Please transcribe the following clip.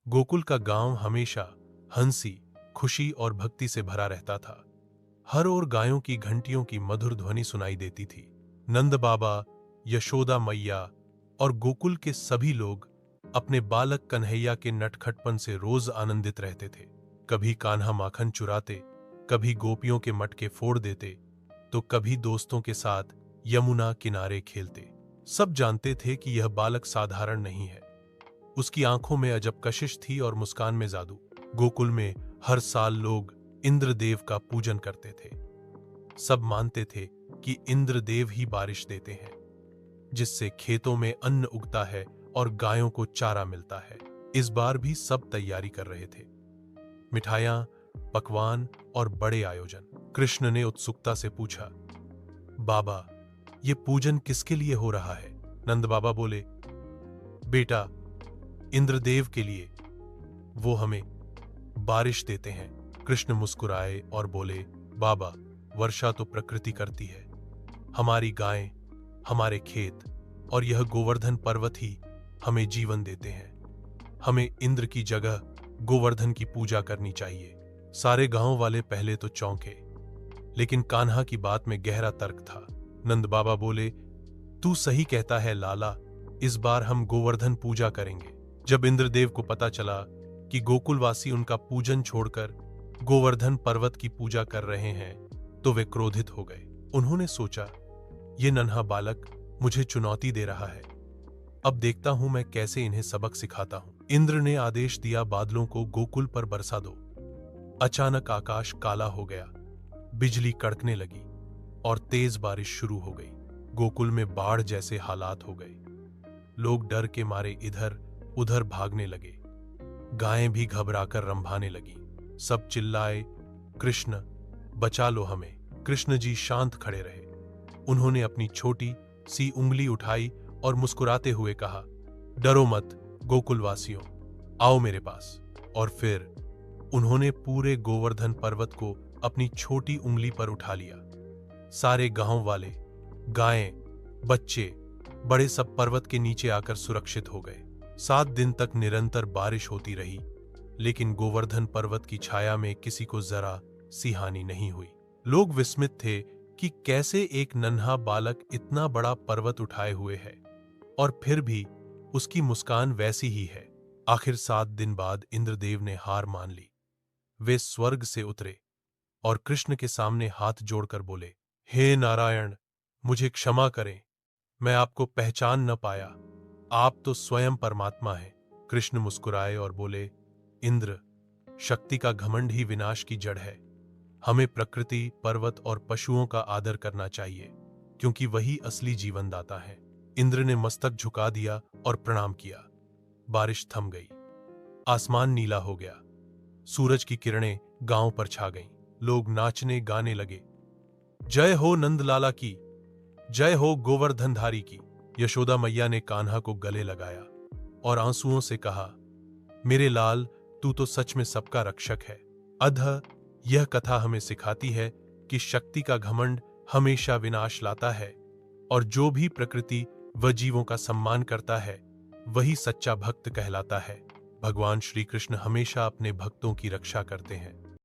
गोकुल का गांव हमेशा हंसी, खुशी और भक्ति से भरा रहता था। हर ओर गायों की घंटियों की मधुर ध्वनि सुनाई देती थी। नंद बाबा, यशोदा मैया और गोकुल के सभी लोग अपने बालक कन्हैया के नटखटपन से रोज आनंदित रहते थे। कभी कान्हा माखन चुराते, कभी गोपियों के मटके फोड़ देते, तो कभी दोस्तों के साथ यमुना किनारे खेलते। सब जानते थे कि यह बालक साधारण नहीं है। उसकी आंखों में अजब कशिश थी और मुस्कान में जादू। गोकुल में हर साल लोग इंद्रदेव का पूजन करते थे। सब मानते थे कि इंद्रदेव ही बारिश देते हैं, जिससे खेतों में अन्न उगता है और गायों को चारा मिलता है। इस बार भी सब तैयारी कर रहे थे। मिठाइयां, पकवान और बड़े आयोजन। कृष्ण ने उत्सुकता से पूछा, बाबा, ये पूजन किसके लिए हो रहा है? नंद बाबा बोले, बेटा, इंद्रदेव के लिए। वो हमें बारिश देते हैं। कृष्ण मुस्कुराए और बोले, बाबा, वर्षा तो प्रकृति करती है। हमारी गायें, हमारे खेत और यह गोवर्धन पर्वत ही हमें जीवन देते हैं। हमें इंद्र की जगह गोवर्धन की पूजा करनी चाहिए। सारे गांव वाले पहले तो चौंके, लेकिन कान्हा की बात में गहरा तर्क था। नंद बाबा बोले, तू सही कहता है लाला, इस बार हम गोवर्धन पूजा करेंगे। जब इंद्रदेव को पता चला कि गोकुलवासी उनका पूजन छोड़कर गोवर्धन पर्वत की पूजा कर रहे हैं, तो वे क्रोधित हो गए। उन्होंने सोचा, ये नन्हा बालक मुझे चुनौती दे रहा है। अब देखता हूं मैं कैसे इन्हें सबक सिखाता हूं। इंद्र ने आदेश दिया, बादलों को गोकुल पर बरसा दो। अचानक आकाश काला हो गया, बिजली कड़कने लगी और तेज बारिश शुरू हो गई। गोकुल में बाढ़ जैसे हालात हो गए। लोग डर के मारे इधर उधर भागने लगे। गायें भी घबराकर रंभाने लगी। सब चिल्लाए, कृष्ण, बचा लो हमें। कृष्ण जी शांत खड़े रहे। उन्होंने अपनी छोटी सी उंगली उठाई और मुस्कुराते हुए कहा, डरो मत गोकुलवासियों, आओ मेरे पास। और फिर उन्होंने पूरे गोवर्धन पर्वत को अपनी छोटी उंगली पर उठा लिया। सारे गांव वाले, गायें, बच्चे, बड़े सब पर्वत के नीचे आकर सुरक्षित हो गए। 7 दिन तक निरंतर बारिश होती रही, लेकिन गोवर्धन पर्वत की छाया में किसी को जरा सी हानि नहीं हुई। लोग विस्मित थे कि कैसे एक नन्हा बालक इतना बड़ा पर्वत उठाए हुए है, और फिर भी उसकी मुस्कान वैसी ही है। आखिर 7 दिन बाद इंद्रदेव ने हार मान ली। वे स्वर्ग से उतरे और कृष्ण के सामने हाथ जोड़कर बोले, हे नारायण, मुझे क्षमा करें, मैं आपको पहचान न पाया। आप तो स्वयं परमात्मा हैं। कृष्ण मुस्कुराए और बोले, इंद्र, शक्ति का घमंड ही विनाश की जड़ है। हमें प्रकृति, पर्वत और पशुओं का आदर करना चाहिए, क्योंकि वही असली जीवनदाता है। इंद्र ने मस्तक झुका दिया और प्रणाम किया। बारिश थम गई। आसमान नीला हो गया। सूरज की किरणें गांव पर छा गईं। लोग नाचने गाने लगे। जय हो नंदलाला की, जय हो गोवर्धनधारी की। यशोदा मैया ने कान्हा को गले लगाया और आंसुओं से कहा, मेरे लाल, तू तो सच में सबका रक्षक है। अतः यह कथा हमें सिखाती है कि शक्ति का घमंड हमेशा विनाश लाता है, और जो भी प्रकृति व जीवों का सम्मान करता है, वही सच्चा भक्त कहलाता है। भगवान श्री कृष्ण हमेशा अपने भक्तों की रक्षा करते हैं।